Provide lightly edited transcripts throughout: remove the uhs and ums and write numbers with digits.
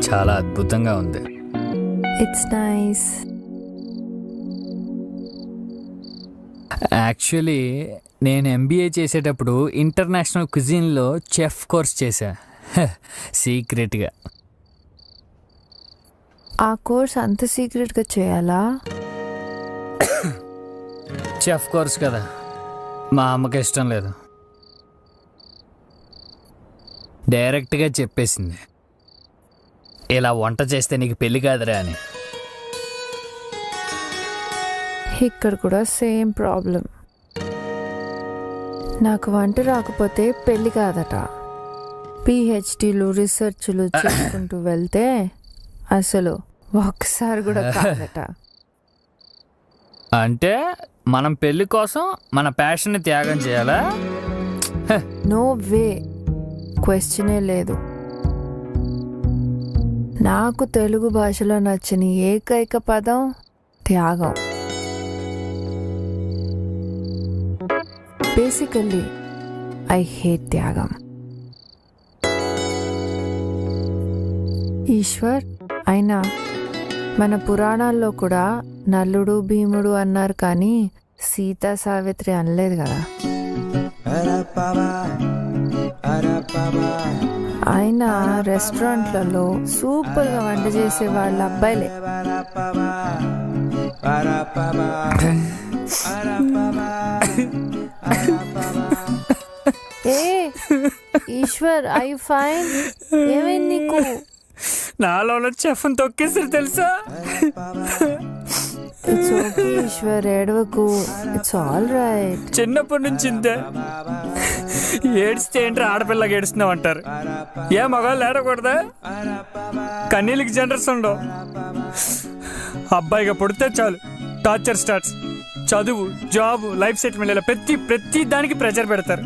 చాలా అద్భుతంగా ఉంది. It's nice. యాక్చువల్లీ నేను ఎంబీఏ చేసేటప్పుడు ఇంటర్నేషనల్ క్విజిన్లో చెఫ్ కోర్స్ చేశా సీక్రెట్గా. ఆ కోర్స్ అంత సీక్రెట్గా చేయాలా? చెఫ్ కోర్స్ కదా, మా అమ్మకి ఇష్టం లేదు. డైరెక్ట్గా చెప్పేసింది, ఇలా వంట చేస్తే నీకు పెళ్ళి కాదురా అని. ఇక్కడ కూడా సేమ్ ప్రాబ్లం. నాకు వంట రాకపోతే పెళ్ళి కాదట. పిహెచ్డీలు రీసెర్చ్లు చేసుకుంటూ వెళ్తే అసలు ఒక్కసారి కూడా కాదట. అంటే మనం పెళ్ళి కోసం మన ప్యాషన్ని త్యాగం చేయాలా? నో వే, క్వశ్చనే లేదు. నాకు తెలుగు భాషలో నచ్చిన ఏకైక పదం త్యాగం. బేసికల్లీ ఐ హేట్ త్యాగం. ఈశ్వర్, అయినా మన పురాణాల్లో కూడా నల్లుడు భీముడు అన్నారు, కానీ సీతా సావిత్రి అనలేదు కదా. అయినా రెస్టారెంట్లలో సూపర్గా వంట చేసే వాళ్ళ అబ్బాయిలే. ఏ ఈశ్వర్, ఐ ఫైన్? ఏమైంది నీకు? నాలో చెఫ్ని తొక్కేసారు తెలుసా? ఇట్స్ ఓకే ఈశ్వర్, ఏడవకు. It's all right. చిన్నప్పటి నుంచి ఇంతే. ఏడిస్తే ఏంటి ఆడపిల్లకి ఏడుస్తున్నావు అంటారు. ఏ మగాళ్ళు ఏడకూడదా? కన్నీళ్ళకి జనరల్స్ ఉండవు. అబ్బాయిగా పుడితే చాలు టార్చర్ స్టార్ట్స్. చదువు, జాబ్, లైఫ్ సెటిల్మెంట్, ఇలా ప్రతి దానికి ప్రెషర్ పెడతారు.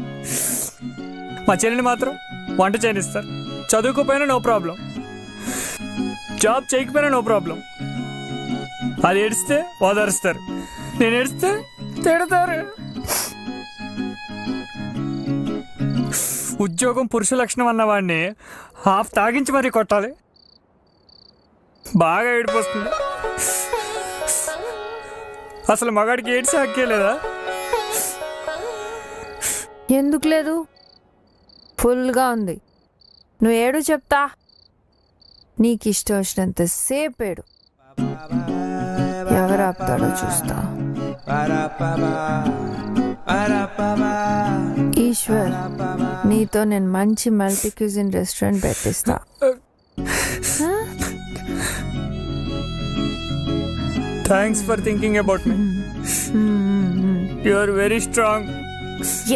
మా చెల్లిని మాత్రం వంట చేయనిస్తారు. చదువుకోపోయినా నో ప్రాబ్లం, జాబ్ చేయకపోయినా నో ప్రాబ్లం. అది ఏడిస్తే ఓదారుస్తారు, నేను ఏడిస్తే తిడతారు. ఉద్యోగం పురుష లక్షణం అన్నవాడిని హాఫ్ తాగించి మరీ కొట్టాలి. బాగా ఏడిపోతుంది. అసలు మగాడికి ఏడ్చి హక్కే లేదా? ఎందుకు లేదు? ఫుల్గా ఉంది. నువ్వు ఏడు చెప్తా. నీకు ఇష్టం వచ్చినంత సేపు ఏడు. ఎవరు ఆపుతాడో చూస్తా. ఈశ్వర్, నీతో నేను మంచి మల్టీ క్యూజిన్ రెస్టారెంట్ పెట్టిస్తా. Thanks for thinking about me. You are very strong.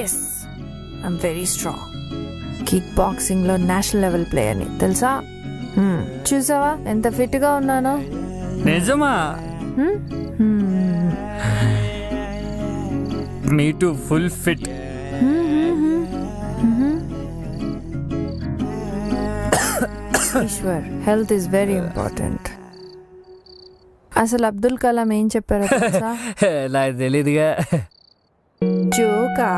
Yes, I'm very strong. Kick boxing లో నేషనల్ లెవెల్ ప్లేయర్ని తెలుసా? చూసావా ఎంత ఫిట్ గా ఉన్నానో? నిజమా? Me too full fit. Eshwar, health is very important. అసలు అబ్దుల్ కలాం ఏం చెప్పారో తెలుసా? నాకు తెలీదుగా. జోకా?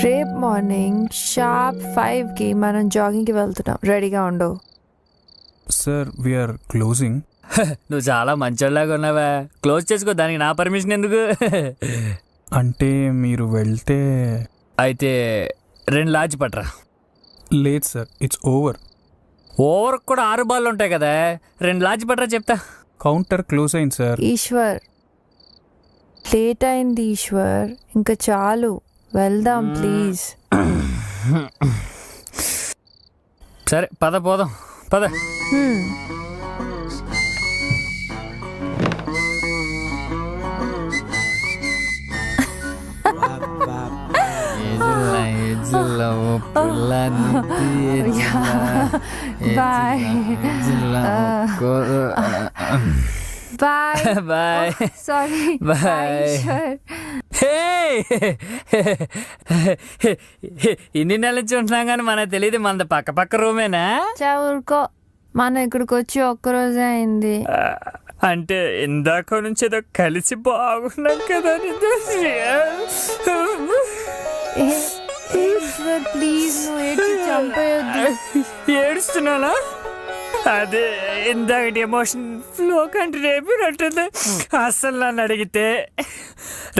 రేపు మార్నింగ్ షార్ప్ 5కి మనం జాగింగ్కి వెళ్తున్నాం. రెడీగా ఉండవు. Sir, we're closing. నువ్వు చాలా మంచోళ్ళలాగా ఉన్నావా? క్లోజ్ చేసుకో, దానికి నా పర్మిషన్ ఎందుకు? అంటే మీరు వెళ్తే? అయితే 2 లాడ్జ్ పట్రా. లేదు సార్, ఇట్స్ ఓవర్. ఓవర్ కూడా 6 బాళ్ళు ఉంటాయి కదా. 2 లాడ్జ్ పట్రా చెప్తా. కౌంటర్ క్లోజ్ అయింది సార్. ఈశ్వర్, లేట్ అయింది ఈశ్వర్, ఇంకా చాలు, వెళ్దాం ప్లీజ్. సరే పద, పోదాం పద. Bye bye bye. Sorry bye. ఇన్ని నెలల నుంచి ఉంటున్నాం కానీ మనకు తెలియదు మనది పక్క పక్క రూమేనా? ఊరుకో, మనం ఇక్కడికి వచ్చి ఒక్కరోజే అయింది. అంటే ఇందాక నుంచి ఏదో కలిసి బాగున్నాం కదా. ఈశ్వర్ ప్లీజ్ నువ్వు ఏడ్చి చంపేయొద్దు. ఏడుస్తున్నానా? అదే ఇందాకటి ఎమోషన్ ఫ్లో కంటే రేపినట్టుంది. అసలు నన్ను అడిగితే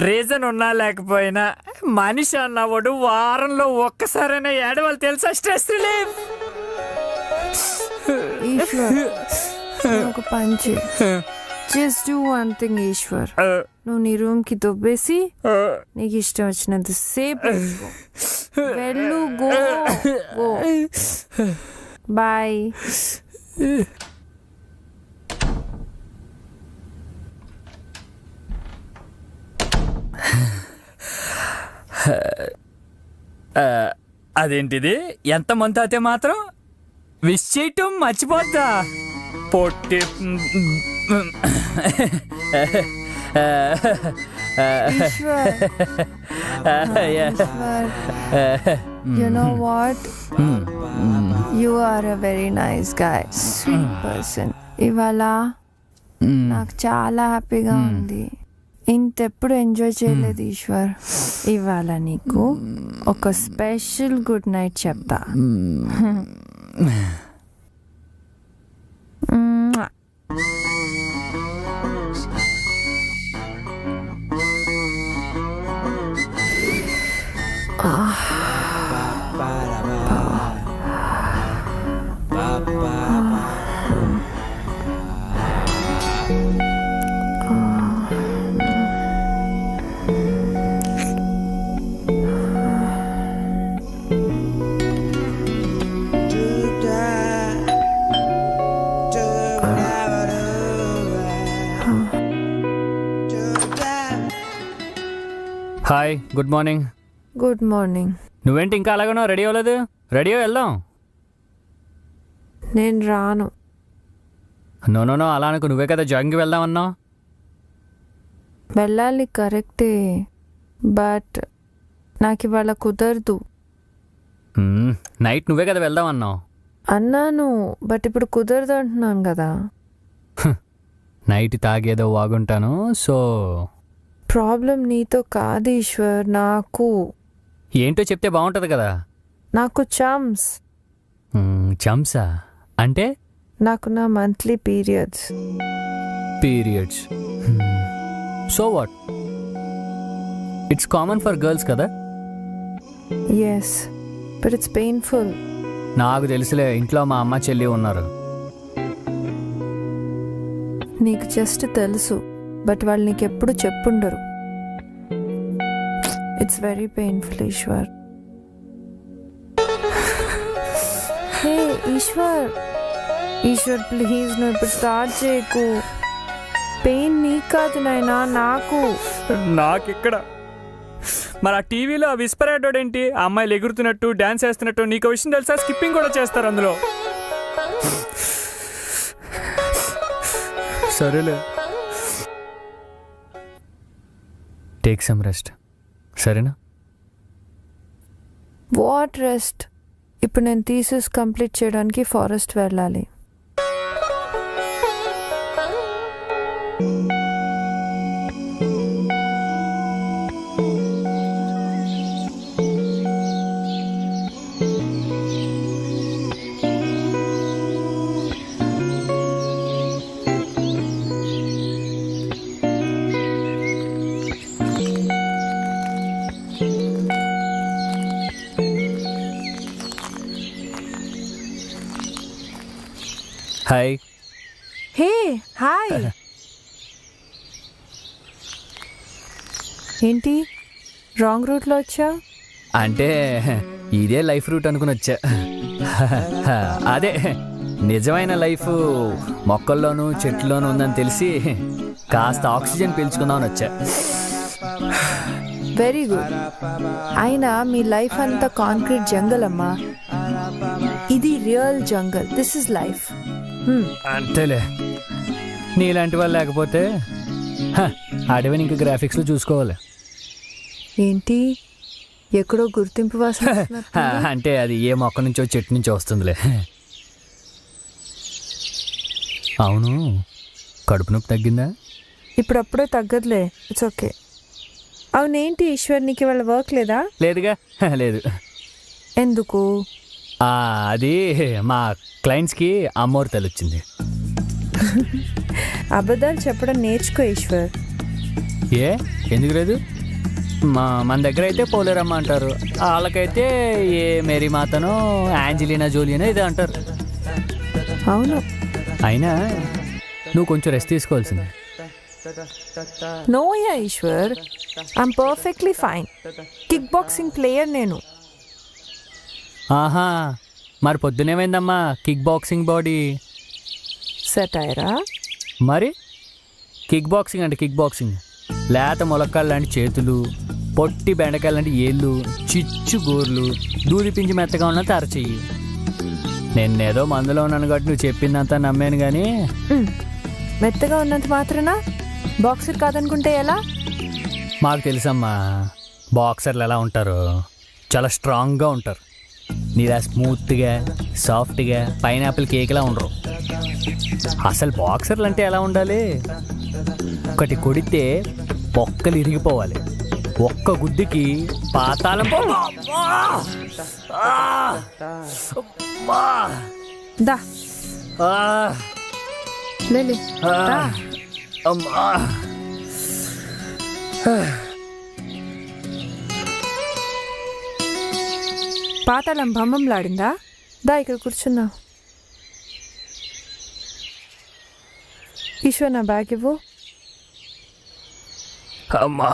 రీజన్ ఉన్నా లేకపోయినా మనిషి అన్నవాడు వారంలో ఒక్కసారైనా ఏడవాలి తెలుసా? Stress relief. ఈశ్వర్ నువ్వు ఒక పని చేయి. Just do one thing Eshwar. నువ్వు నీ రూమ్ కి దొబ్బేసి నీకు ఇష్టం వచ్చినంత సేపు వేసుకో. వెళ్ళు, గో గో. బాయ్. అదేంటిది? ఎంత మంత్ అయితే మాత్రం విష్ చేయటం మర్చిపోద్దా? పొట్టి Eshwar you know what? You are a very nice guy, sweet person. ఇవాళ నాకు చాలా హ్యాపీగా ఉంది. ఇంతెప్పుడు ఎంజాయ్ చేయలేదు ఈశ్వర్. ఇవాళ నీకు ఒక స్పెషల్ గుడ్ నైట్ చెప్తా. Hi, good morning. Good morning. నువ్వేంటి ఇంకా అలాగనో రెడీ అవ్వలేదు? రెడీ వెళ్దాం. నేను రాను. నో అలా అనుకో. నువ్వే కదా జాగింగ్కి వెళ్దాం అన్నావు. వెళ్ళాలి కరెక్టే, బట్ నాకు ఇవాళ కుదరదు. నైట్ నువ్వే కదా వెళ్దాం అన్నావు. అన్నాను, బట్ ఇప్పుడు కుదరదు అంటున్నాను కదా. నైట్ తాగేదో వాగుంటాను. సో ప్రాబ్లం నీతో కాదు ఈశ్వర్, నాకు. ఏంటో చెప్తే బాగుంటుంది కదా. నాకు చమ్స్. చంసా అంటే? నాకు నా monthly periods. So what? It's common for girls కదా. Yes, but it's painful. నాకు తెలుసులే, ఇంట్లో మా అమ్మ చెల్లి ఉన్నారు. నీకు జస్ట్ తెలుసు, బట్ వాళ్ళు నీకు ఎప్పుడు చెప్పుండరు. It's very painful Eshwar. Hey Eshwar, Eshwar please నువ్వు ఇప్పుడు స్టార్ట్ చేయకు. పెయిన్ నీకు కాదు నాయనా, నాకు ఇక్కడ. మరి ఆ టీవీలో ఆ విస్పర్ యాడ్ ఏంటి? ఆ అమ్మాయిలు ఎగురుతున్నట్టు డాన్స్ చేస్తున్నట్టు. నీకు విషయం తెలుసా? స్కిప్పింగ్ కూడా చేస్తారు అందులో. సరేలే, టేక్ సమ్ రెస్ట్. సరేనా? What rest? ఇప్పుడు నేను థీసిస్ కంప్లీట్ చేయడానికి ఫారెస్ట్ వెళ్ళాలి. హాయ్. Hey hi. ఏంటి రాంగ్ రూట్లో వచ్చా? అంటే ఇదే లైఫ్ రూట్ అనుకుని వచ్చా. అదే నిజమైన లైఫ్ మొక్కల్లోనూ చెట్లలోనూ ఉందని తెలిసి కాస్త ఆక్సిజన్ పీల్చుకుందామని వచ్చా. Very good. అయినా మీ లైఫ్ అంతా కాంక్రీట్ జంగల్ అమ్మా. ఇది real jungle. This is life. అంతేలే, నీలాంటి వాళ్ళు లేకపోతే అడవిని ఇంకా గ్రాఫిక్స్లో చూసుకోవాలి. ఏంటి ఎక్కడో గుర్తింపు వాసన వస్తున్నట్టుంది. అంటే అది ఏ మొక్క నుంచో చెట్టు నుంచో వస్తుందిలే. అవును, కడుపు నొప్పి తగ్గిందా? ఇప్పుడప్పుడే తగ్గదులే. It's okay. అవునేంటి ఈశ్వర్, నీకు ఇవాళ వర్క్ లేదా? లేదుగా. లేదు. ఎందుకు? అది మా క్లయింట్స్కి అమ్మోరు తెలిసింది. అబద్ధాలు చెప్పడం నేర్చుకో ఈశ్వర్. ఏ ఎందుకు లేదు? మన దగ్గర అయితే పోలేరమ్మ అంటారు, వాళ్ళకైతే ఏ మేరీ మాతనో యాంజలీనా జోలియనో ఇదే అంటారు. అవును. అయినా నువ్వు కొంచెం రెస్ట్ తీసుకోవాల్సింది. No ya Eshwar, I'm perfectly fine. Kick boxing player నేను. ఆహా, మరి పొద్దునేమైందమ్మా కిక్ బాక్సింగ్ బాడీ? సెటైరా? మరి కిక్ బాక్సింగ్ అంటే కిక్ బాక్సింగ్ లేత మొలక్కాలు లాంటి చేతులు, పొట్టి బెండకాయలు లాంటి ఏళ్ళు, చిచ్చు గోర్లు, దూది పించి మెత్తగా ఉన్న తరచెయ్యి. నేనేదో మందులో ఉన్నాను కాబట్టి నువ్వు చెప్పిందంతా నమ్మాను కానీ మెత్తగా ఉన్నంత మాత్రాన బాక్సర్ కాదనుకుంటే ఎలా? మాకు తెలుసమ్మా బాక్సర్లు ఎలా ఉంటారు, చాలా స్ట్రాంగ్గా ఉంటారు. నీలా స్మూత్గా సాఫ్ట్గా పైనాపిల్ కేక్లా ఉండరు. అసలు బాక్సర్లు అంటే ఎలా ఉండాలి? ఒకటి కొడితే పొక్కలు ఇరిగిపోవాలి, ఒక్క గుద్దుకి పాతాళం దా లేలే, దా. అమ్మా. పాతాళం భమ్మంలాడిందా? దా ఇక్కడ కూర్చుందా. ఈశ్వర్ నా బ్యాగ్ ఇవ్వు. అమ్మా.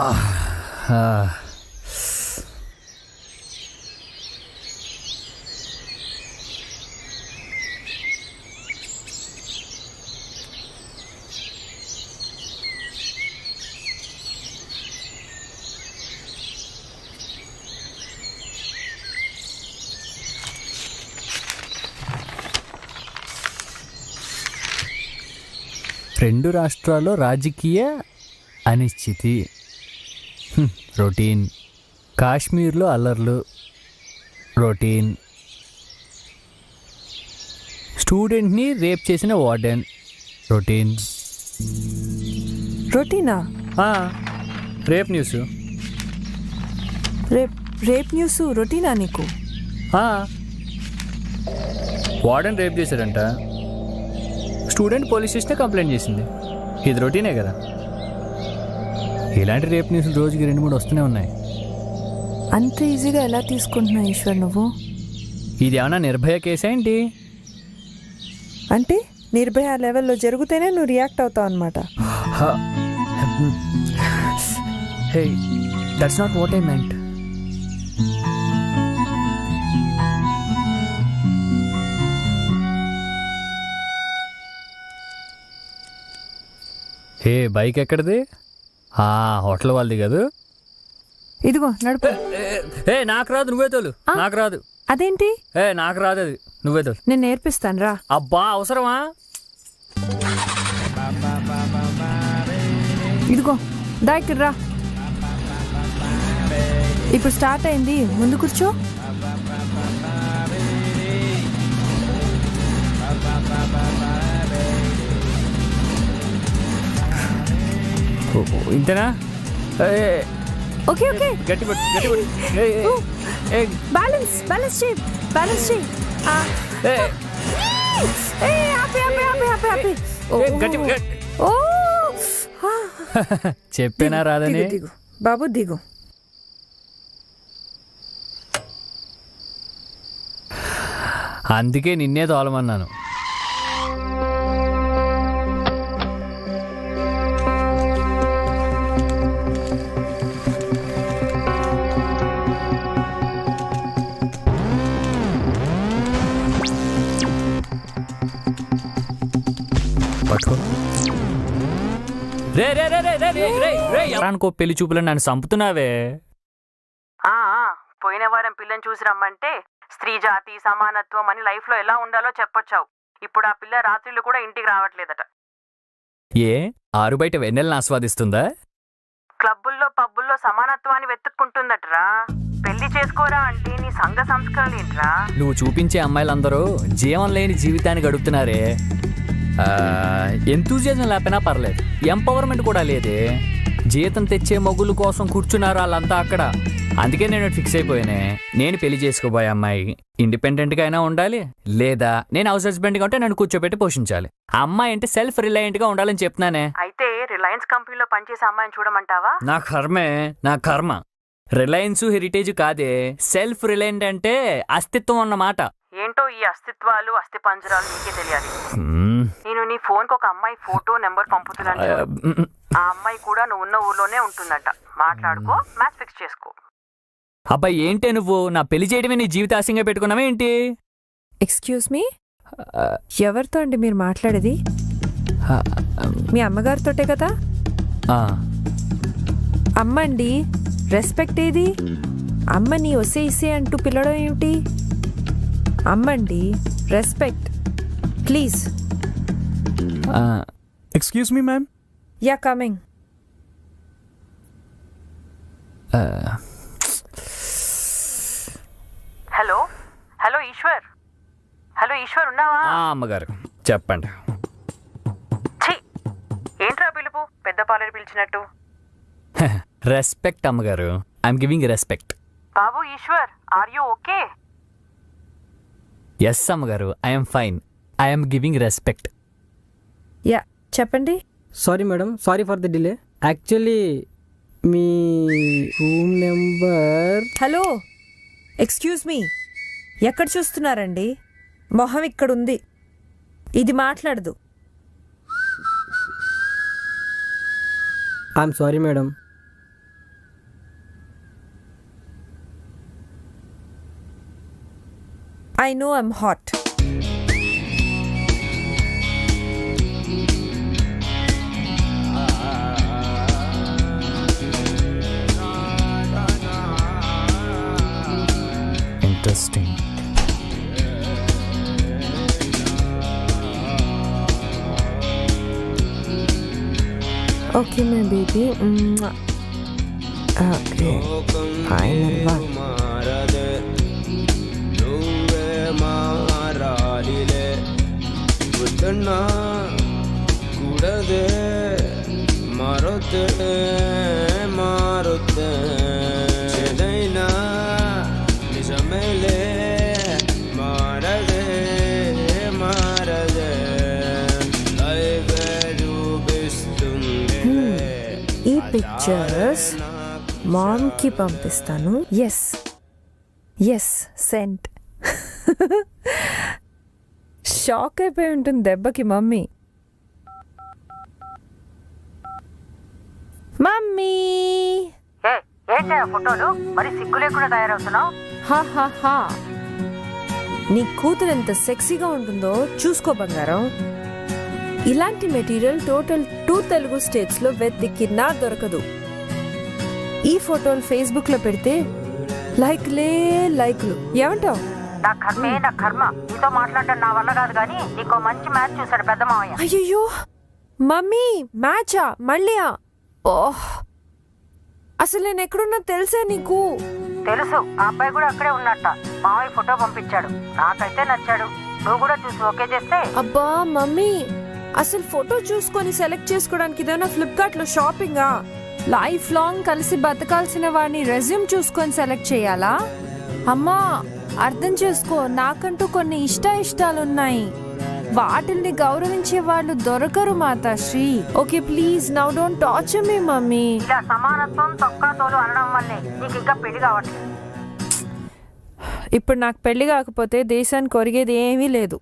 రెండు రాష్ట్రాల్లో రాజకీయ అనిశ్చితి, రొటీన్. కాశ్మీర్లో అల్లర్లు, రొటీన్. స్టూడెంట్ని రేప్ చేసిన వార్డెన్, రొటీన్. రొటీనా? Rape news. రేప్ న్యూస్ రొటీనా నీకు? వార్డెన్ రేప్ చేశాడంట, స్టూడెంట్ పోలీస్ స్టేషన్ కంప్లైంట్ చేసింది. ఇది రొటీనే కదా. ఇలాంటి రేప్ న్యూస్లు రోజుకి 2-3 వస్తూనే ఉన్నాయి. అంత ఈజీగా ఎలా తీసుకుంటున్నావు ఈశ్వర్ నువ్వు? ఇది ఏమన్నా నిర్భయ కేసా ఏంటి? అంటే నిర్భయ లెవెల్లో జరిగితేనే నువ్వు రియాక్ట్ అవుతావు అనమాట. Hey, that's not what I meant. Hey, bike ఎక్కడిది? హోటల్ వాళ్ళది కదా. ఇదిగో నడుపు. ఏ నాకు రాదు, నువ్వే తోలు. నాకు రాదు. అదేంటి? నాకు రాదు, అది నువ్వే తోలు. నేను నేర్పిస్తాను రా. అబ్బా అవసరమా? ఇదిగో దా ఇక్కడ రా. ఇప్పుడు స్టార్ట్ అయింది, ముందు కూర్చో. ఇంతేనా? Okay okay. గట్టి పట్టు, గట్టి పట్టు. బ్యాలెన్స్ బ్యాలెన్స్ చేయి, బ్యాలెన్స్ చేయి. Happy happy happy happy happy. ఓ చెప్పేనా రాదని? దిగు బాబు దిగు. అందుకే నిన్నే తోలమన్నాను. రే రే రే రే రే రే రే అనుకో, పెళ్లి చూపులను నన్ను చంపుతున్నావే. పోయిన వారం పిల్లని చూసి రమ్మంటే స్త్రీ జాతి సమానత్వం అని లైఫ్లో ఎలా ఉండాలో చెప్పొచ్చావు. ఇప్పుడు ఆ పిల్ల రాత్రిళ్ళు కూడా ఇంటికి రావట్లేదట. ఏ ఆరు బయట వెన్నెలను ఆస్వాదిస్తుందా? క్లబ్బుల్లో పబ్బుల్లో సమానత్వాన్ని వెతుక్కుంటుందట్రా. పెళ్లి చేసుకోరా అంటే నీ సంఘ సంస్కరణలు ఏంట్రా? నువ్వు చూపించే అమ్మాయిలందరూ జీవం లేని జీవితాన్ని గడుపుతున్నారే. ఎంతూజియాజం లేకపోయినా పర్లేదు, ఎంపవర్మెంట్ కూడా లేదే. జీతం తెచ్చే మొగుల కోసం కూర్చున్నారు వాళ్ళంతా అక్కడ. అందుకే నేను ఫిక్స్ అయిపోయానే. నేను పెళ్లి చేసుకోబోయే అమ్మాయి ఇండిపెండెంట్గా అయినా ఉండాలి, లేదా నేను హౌస్ హస్బెండ్గా ఉంటే నన్ను కూర్చోబెట్టి పోషించాలి. ఆ అమ్మాయి అంటే సెల్ఫ్ రిలయంట్గా ఉండాలని చెప్తున్నానే. అయితే రిలయన్స్ కంపెనీలో పనిచేసే అమ్మాయిని చూడమంటావా? నా కర్మే, నా కర్మ. రిలయన్స్ హెరిటేజ్ కాదే, సెల్ఫ్ రిలయంట్ అంటే అస్తిత్వం అన్నమాట. ఏంటో ఈ అస్తిత్వాలు అస్థి పంజరాలు నీకే తెలియాలి. మ్మ్. నేను నీ ఫోన్ కి ఒక అమ్మాయి ఫోటో నెంబర్ పంపుతున్నాను చూడు. ఆ అమ్మాయి కూడా నువ్వు ఉన్న ఊర్లోనే ఉంటుందట. మాట్లాడుకో, మ్యాచ్ ఫిక్స్ చేసుకో. అబ్బాయి ఏంటే నువ్వు నా పెళ్లి చేయడమే నీ జీవిత ఆశంగా పెట్టుకున్నావా ఏంటి? ఎక్స్క్యూజ్ మీ, ఎవరితో అండి మీరు మాట్లాడేది? మీ అమ్మగారితోటే కదా? ఆ, అమ్మండి, రెస్పెక్ట్ ఏది? అమ్మని ఒసే ఇసే అంటూ పిలవడం ఏమిటి? అమ్మండి, రెస్పెక్ట్ ప్లీజ్. ఆ, excuse me ma'am. Yeah coming. ఆ. Hello hello Ishwar, hello Ishwar ఉన్నావా? ఆ, అమ్మగారు చెప్పండి. ఛీ, ఏంట్రా పిలుపు పెద్ద పాలేరు పిలిచినట్టు? రెస్పెక్ట్ అమ్మగారు, ఐఎమ్ గివింగ్ రెస్పెక్ట్. బాబు Ishwar, are you okay? Yes అమ్మగారు, I'm fine, I'm giving respect. Yeah చెప్పండి. Sorry madam, sorry for the delay. Actually మీ room number. Hello excuse me, ఎక్కడ చూస్తున్నారండి? మొహం ఇక్కడుంది, ఇది మాట్లాడదు. I'm sorry madam. I know I'm hot. Interesting. Okay, my baby. Okay, final one. ಕೂಡದೆ ಮಾರುತ್ತೆ ಮಾರುತ್ತೆ చెదైనా నిజమేలే మారదే మారదే life చూపిస్తుంది. ఈ పిక్చర్స్ మామ్కి పంపిస్తాను. Yes yes cent. షాక్ అయిపోయి ఉంటుంది దెబ్బకి మమ్మీ. మమ్మీ ఏంటి ఆ ఫోటోలు? మరి సిగ్గు లేకుండా తయారవుతున్నావు. హా నీ కూతురు ఎంత సెక్సీగా ఉంటుందో చూసుకో బంగారం. ఇలాంటి మెటీరియల్ టోటల్ 2 తెలుగు స్టేట్స్ లో వెతికినా దొరకదు. ఈ ఫోటోలు ఫేస్బుక్ లో పెడితే లైక్లు ఏమంటావు? నా కర్మే నా కర్మ, నీతో మాట్లాడడం నా వల్ల కాదు, కానీ నీకో మంచి మ్యాచ్ చూసాడు పెద్ద మావయ్య. అయ్యో మమ్మీ, మ్యాచా మళ్ళీయా? ఓహ్, అసలు నేను ఎక్కడున్నా తెలుసా నీకు? తెలుసు, ఆ అబ్బాయి కూడా అక్కడే ఉన్నట్ట. మావయ్య ఫోటో పంపించాడు, నాకైతే నచ్చాడు. నువ్వు కూడా చూసి ఓకే చేస్తే. అబ్బా మమ్మీ, అసలు ఫోటో చూసుకొని సెలెక్ట్ చేసుకోవడానికి ఇదేనా ఫ్లిప్కార్ట్ లో షాపింగా? లైఫ్ లాంగ్ కలిసి బతకాల్సిన వాడిని రెజ్యూమ్ చూసుకొని సెలెక్ట్ చేయాలా? అమ్మా అర్థం చేసుకో, నాకంటూ కొన్ని ఇష్టాలున్నాయి. వాటిల్ని గౌరవించే వాళ్ళు దొరకరు Matasri. Okay please now don't torture me mummy. ఇలా సమానత్వం తొక్కా తోలు అనడం వల్లే నీకు ఇంకా పెళ్లి కావట్లేదు. ఇప్పుడు నాకు పెళ్లి కాకపోతే దేశానికి ఒరిగేది ఏమీ లేదు.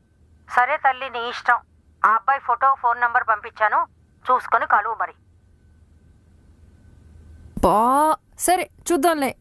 సరే తల్లి, నీ ఇష్టం. ఆ అబ్బాయి ఫోటో ఫోన్ నంబర్ పంపించాను, చూసుకొని కలువు మరి. బా సరే చూద్దాంలే.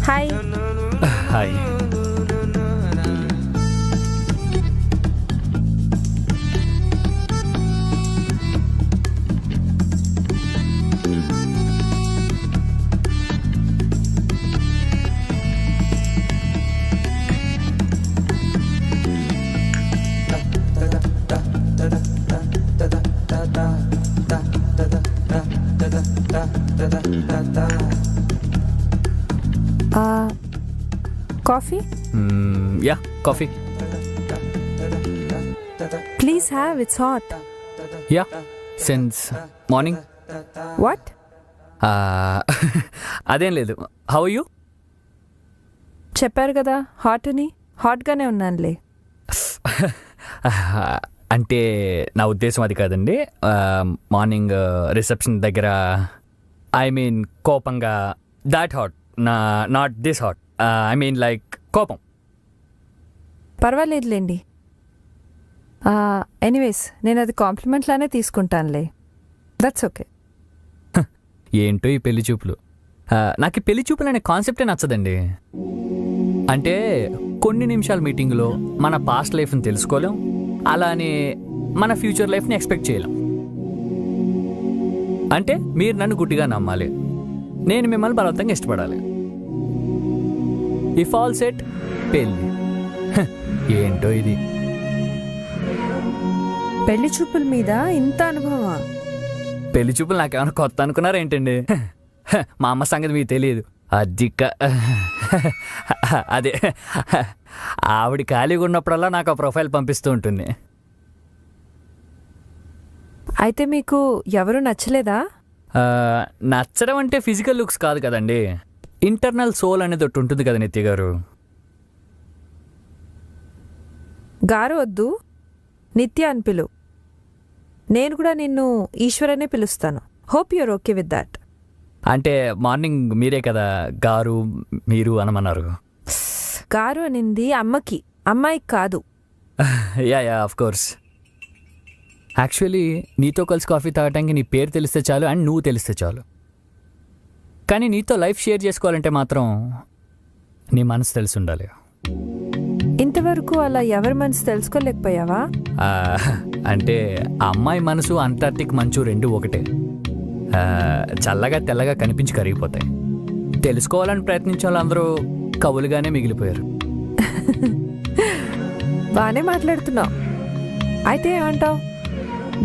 Hi. Hi. Coffee yeah coffee. Please have, it's hot. Yeah since morning. What? అదేం లేదు. How you? చెప్పారు కదా హాట్ అని. హాట్గానే ఉన్నానులే. అంటే నా ఉద్దేశం అది కాదండి. మార్నింగ్ రిసెప్షన్ దగ్గర ఐ మీన్ కోపంగా, that hot, not this hot. I mean like కోపం. పర్వాలేదులేండి. ఎనీవేస్ నేను అది కాంప్లిమెంట్ లానే తీసుకుంటానులే. That's okay. ఏంటో ఈ పెళ్లి చూపులు. నాకు ఈ పెళ్లి చూపులు అనే కాన్సెప్టే నచ్చదండి. అంటే కొన్ని నిమిషాల మీటింగ్లో మన పాస్ట్ లైఫ్ని తెలుసుకోలేం, అలానే మన ఫ్యూచర్ లైఫ్ని ఎక్స్పెక్ట్ చేయలేం. అంటే మీరు నన్ను గుడ్డిగా నమ్మాలి, నేను మిమ్మల్ని బలవంతంగా ఇష్టపడాలి. ఇఫ్ ఆల్ సెట్ పెళ్ళి. ఏంటో ఇది. పెళ్లి చూపుల మీద ఇంత అనుభవమా? పెళ్లి చూపులు నాకేమైనా కొత్త అనుకున్నారా ఏంటండి? మా అమ్మ సంగతి మీకు తెలియదు. అదే ఆవిడ ఖాళీగా ఉన్నప్పుడల్లా నాకు ఆ ప్రొఫైల్ పంపిస్తూ ఉంటుంది. అయితే మీకు ఎవరు నచ్చలేదా? నచ్చడం అంటే ఫిజికల్ లుక్స్ కాదు కదండి, ఇంటర్నల్ సోల్ అనేది ఒకటి ఉంటుంది కదా నిత్య గారు. గారు వద్దు, నిత్య అని పిలు. నేను కూడా నిన్ను ఈశ్వరనే పిలుస్తాను. Hope your okay with that. అంటే మార్నింగ్ మీరే కదా గారు మీరు అనమన్నారు. గారు అనింది అమ్మకి, అమ్మాయికి కాదు. Yeah yeah of course. Actually నీతో కలిసి కాఫీ తాగటానికి నీ పేరు తెలిస్తే చాలు అండ్ నువ్వు తెలిస్తే చాలు. కానీ నీతో లైఫ్ షేర్ చేసుకోవాలంటే మాత్రం నీ మనసు తెలిసి ఉండాలి. ఇంతవరకు అలా ఎవరి మనసు తెలుసుకోలేకపోయావా? అంటే ఆ అమ్మాయి మనసు అంటార్టిక్ మంచు రెండు ఒకటే. చల్లగా తెల్లగా కనిపించి కరిగిపోతాయి. తెలుసుకోవాలని ప్రయత్నించే వాళ్ళందరూ కవులుగానే మిగిలిపోయారు. బాగానే మాట్లాడుతున్నావు. అయితే ఏమంటావు?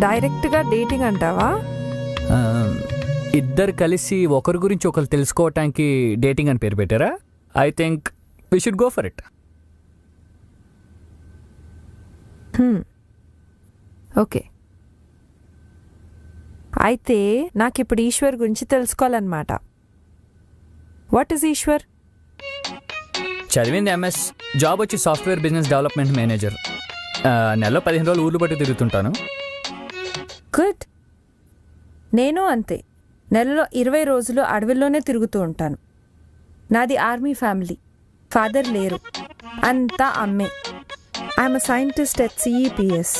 డైరెక్ట్గా డేటింగ్ అంటావా? ఇద్దరు కలిసి ఒకరి గురించి ఒకరు తెలుసుకోవటానికి డేటింగ్ అని పేరు పెట్టారా? I think we should go for it. Okay. అయితే నాకు ఇప్పుడు ఈశ్వర్ గురించి తెలుసుకోవాలన్నమాట. What is Eshwar? చదివింది ఎంఎస్, జాబ్ వచ్చి సాఫ్ట్వేర్ బిజినెస్ డెవలప్మెంట్ మేనేజర్. నెలలో 15 రోజులు ఊర్లు బట్టి తిరుగుతుంటాను. గుడ్. నేను అంతే, నెలలో 20 రోజులు అడవిలోనే తిరుగుతూ ఉంటాను. నాది ఆర్మీ ఫ్యామిలీ. ఫాదర్ లేరు, అంతా అమ్మే. I'm a scientist at CEPS.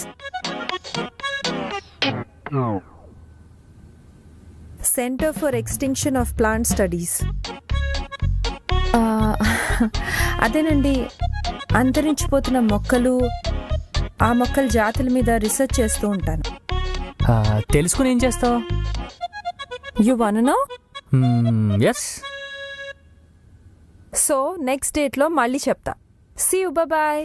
Centre for extinction of plant studies. అదేనండి, అంతరించిపోతున్న మొక్కలు, ఆ మొక్కల జాతుల మీద రీసెర్చ్ చేస్తూ ఉంటాను. తెలుసుకుని ఏం చేస్తావు? You want no? Yes. So next డేట్లో మళ్ళీ చెప్తా. See you, bye.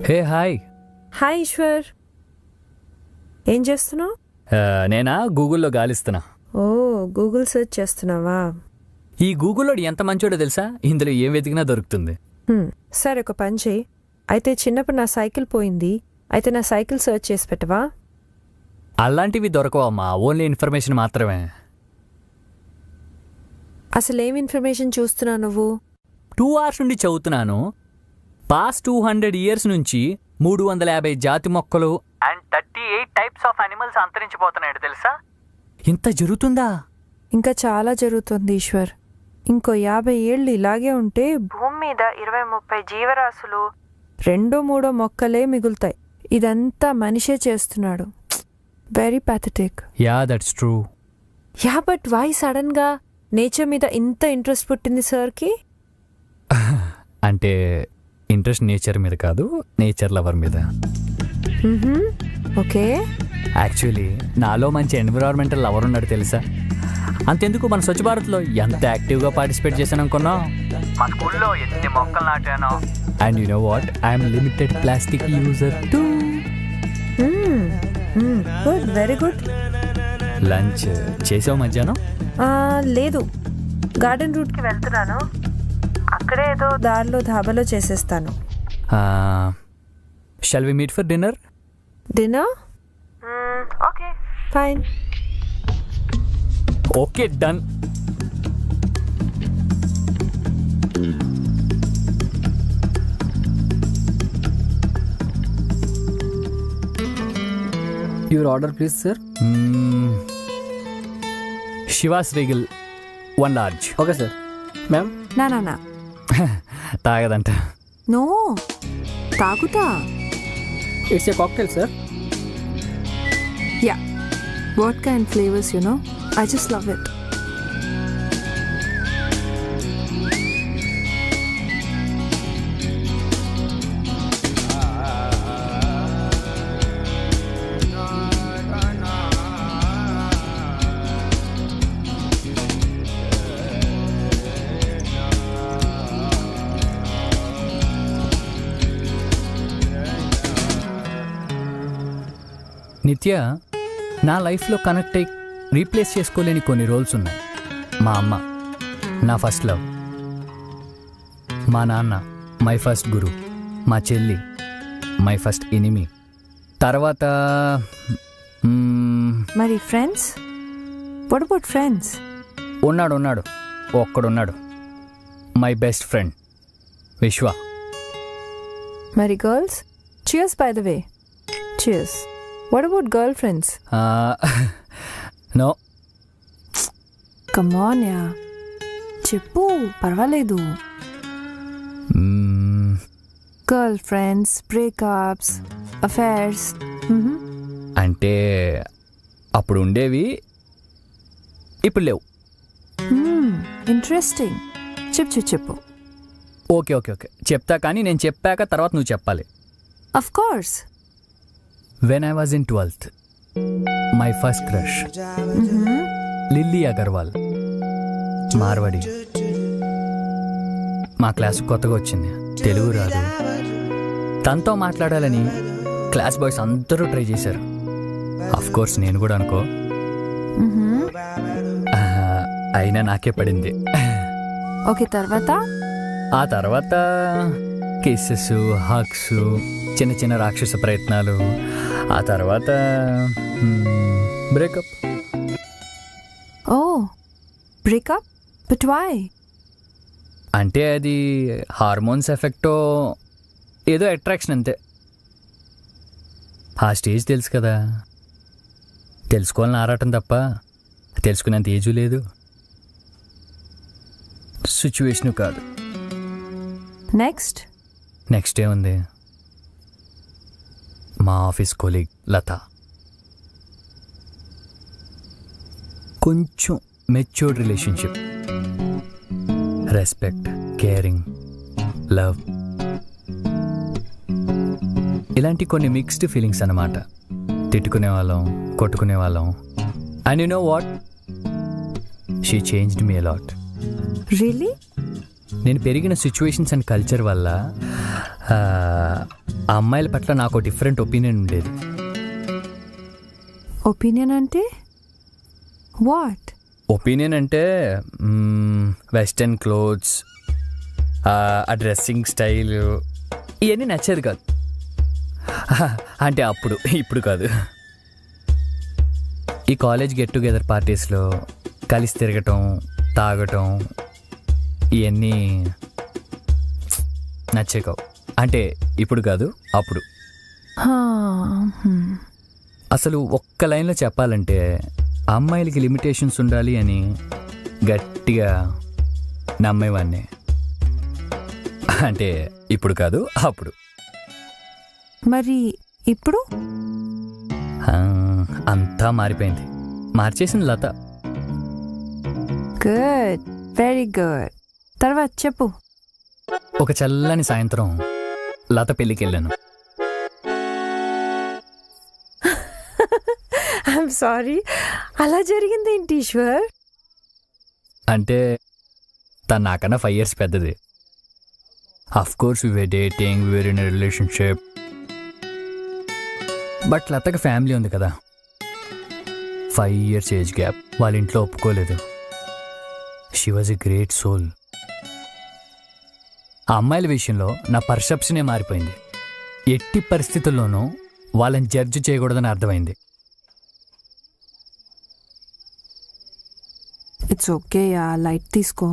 Hey hi. Hi Ishwar, ఏం చేస్తున్నావు? నేనా గూగుల్లో గాలిస్తున్నా. ఓ, గూగుల్ సెర్చ్ చేస్తున్నావా? ఈ గూగుల్లో ఎంత మంచోడో తెలుసా, ఇందులో ఏం వెతికినా దొరుకుతుంది. సరే, ఒక పని చేయి. అయితే చిన్నప్పుడు నా సైకిల్ పోయింది, అయితే నా సైకిల్ సెర్చ్ చేసి పెట్టవా? అలాంటివి దొరకవమ్మా, ఓన్లీ ఇన్ఫర్మేషన్ మాత్రమే. అసలు ఏం ఇన్ఫర్మేషన్ చూస్తున్నావు నువ్వు? 2 hours నుండి చదువుతున్నాను. పాస్ట్ 200 years నుంచి 350 జాతి మొక్కలు అండ్ 38 types ఆఫ్ అనిమల్స్ అంతరించిపోతున్నాయి తెలుసా? ఇంత జరుగుతుందా? ఇంకా చాలా జరుగుతుంది ఈశ్వర్. ఇంకో 50 ఏళ్ళు ఇలాగే ఉంటే భూమి మీద 20-30 జీవరాశులు 2-3 మొక్కలే మిగులుతాయి. ఇదంతా మనిషే చేస్తున్నాడు. Very pathetic. Ya that's true. Ya but why సడన్గా నేచర్ మీద ఇంత ఇంట్రెస్ట్ పుట్టింది సార్కి? అంటే ఇంట్రెస్ట్ నేచర్ మీద కాదు, నేచర్ లవర్ మీద. ఓకే. యాక్చువల్లీ నాలో మంచి ఎన్విరాన్మెంటల్ లవర్ ఉన్నాడు తెలుసా. అంతెందుకు మన స్వచ్ఛ భారత్లో ఎంత యాక్టివ్గా పార్టిసిపేట్ చేశాను అనుకున్నా. మా స్కూల్లో ఎన్ని మొక్కలు నాటానో. And you know what, I'm limited plastic user too. Good, very good. Lunch చేసావు మధ్యాహ్నం? లేదు, గార్డెన్ రూట్కి వెళ్తున్నాను. అక్కడే ఏదో దారిలో ధాబాలో చేసేస్తాను. Shall we meet for dinner? Dinner? Okay, fine. Okay, done. Your order please sir. Chivas Regal 1 large. Okay sir. Ma'am, నా తాగదంట. నో, తాగుతా. It's a cocktail sir. Ya, vodka and flavours, you know, I just love it. Nithya, నా లైఫ్లో connect అయ్యి replace చేసుకోలేని కొన్ని roles ఉన్నాయి. మా అమ్మ నా ఫస్ట్ లవ్, మా నాన్న మై ఫస్ట్ గురు, మా చెల్లి మై ఫస్ట్ ఎనిమీ. తర్వాత మరి ఫ్రెండ్స్? What about friends? ఉన్నాడు ఒక్కడున్నాడు, మై బెస్ట్ ఫ్రెండ్ విశ్వ. మరి girls? Cheers by the way. Cheers. What about girl friends? No. Come on ya, చెప్పు, పర్వాలేదు. Girl friends, breakups, affairs. అంటే అప్పుడు ఉండేవి, ఇప్పుడు లేవు. ఇంట్రెస్టింగ్. చెప్పు. ఓకే చెప్తా, కానీ నేను చెప్పాక తర్వాత నువ్వు చెప్పాలి. Of course. When I was in 12th, my first crush Lily Agarwal, Marwadi. మా క్లాస్ కొత్తగా వచ్చింది, తెలుగు రాదు. తనతో మాట్లాడాలని క్లాస్ బాయ్స్ అందరూ ట్రై చేశారు. అఫ్ కోర్స్ నేను కూడా అనుకో. అయినా నాకే పడింది. ఓకే, తర్వాత? ఆ తర్వాత కిస్సెస్, హగ్స్, చిన్న రాక్షస ప్రయత్నాలు. ఆ తర్వాత breakup. Oh, breakup? But why? అంటే అది హార్మోన్స్ ఎఫెక్టో ఏదో అట్రాక్షన్ అంతే. ఆ స్టేజ్ తెలుసు కదా, తెలుసుకోవాలని ఆరాటం తప్ప తెలుసుకునేంత ఏజు లేదు, సిచ్యువేషను కాదు. నెక్స్ట్ ఏముంది, మా ఆఫీస్ కొలీగ్ లత. కొంచెం matured relationship, respect, caring, love, ఇలాంటి కొన్ని మిక్స్డ్ ఫీలింగ్స్ అన్నమాట. తిట్టుకునే వాళ్ళం, కొట్టుకునే వాళ్ళం. And you know what, she changed me a lot. Really? నేను పెరిగిన సిచ్యువేషన్స్ అండ్ కల్చర్ వల్ల ఆ అమ్మాయిల పట్ల నాకు డిఫరెంట్ ఒపీనియన్ ఉండేది. ఒపీనియన్ అంటే వాట్? ఒపీనియన్ అంటే వెస్టర్న్ క్లోత్స్, ఆ డ్రెస్సింగ్ స్టైల్, ఇవన్నీ నచ్చేది కాదు. అంటే అప్పుడు, ఇప్పుడు కాదు. ఈ కాలేజ్ గెట్ టుగెదర్ పార్టీస్లో కలిసి తిరగటం, తాగటం, ఇవన్నీ నచ్చేకావు. అంటే ఇప్పుడు కాదు, అప్పుడు. అసలు ఒక్క లైన్లో చెప్పాలంటే అమ్మాయిలకి లిమిటేషన్స్ ఉండాలి అని గట్టిగా నమ్మేవాడిని. అంటే ఇప్పుడు కాదు, అప్పుడు. మరి ఇప్పుడు ఆ, అంతా మారిపోయింది. మార్చేసింది లత. Good, very good. తర్వాత చెప్పు. ఒక చల్లని సాయంత్రం లత పెళ్ళికి వెళ్ళాను. ఐఎమ్ సారీ, అలా జరిగింది ఏంటి ఈశ్వర్? అంటే తను నాకన్నా 5 years పెద్దది. Of course we were dating, we were in relationship. But లతకి ఫ్యామిలీ ఉంది కదా, 5 years ఏజ్ గ్యాప్. వాళ్ళ ఇంట్లో ఒప్పుకోలేదు. She was a great soul. ఆ అమ్మాయిల విషయంలో నా పర్సెప్షనే మారిపోయింది. ఎట్టి పరిస్థితుల్లోనూ వాళ్ళని జడ్జి చేయకూడదని అర్థమైంది. ఇట్స్ ఓకే యా, లైట్ తీసుకో.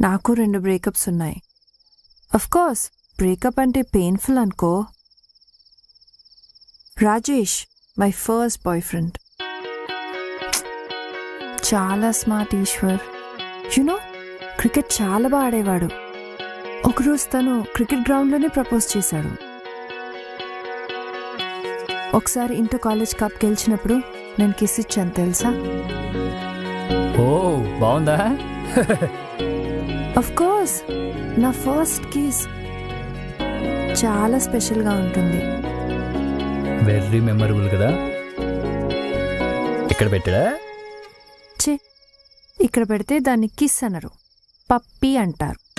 నాకు 2 బ్రేకప్స్ ఉన్నాయి. అఫ్ కోర్స్ బ్రేకప్ అంటే పెయిన్ఫుల్ అనుకో. Rajesh, my first boy friend, చాలా స్మార్ట్ ఈశ్వర్. యునో, క్రికెట్ చాలా బాగా ఆడేవాడు. ఒకరోజు తను క్రికెట్ గ్రౌండ్లోనే ప్రపోజ్ చేశాడు. ఒకసారి ఇంటర్ కాలేజ్ కప్ గెలిచినప్పుడు నేను కిస్ ఇచ్చాను తెలుసా? ఓ బాగుందా? అఫ్ కోర్స్, నా ఫస్ట్ కిస్ చాలా స్పెషల్గా ఉంటుంది. వెరీ మెమరబుల్ కదా. ఇక్కడ పెట్టాడా? ఛే, ఇక్కడ పెడితే దాన్ని కిస్ అనరు, పప్పి అంటారు.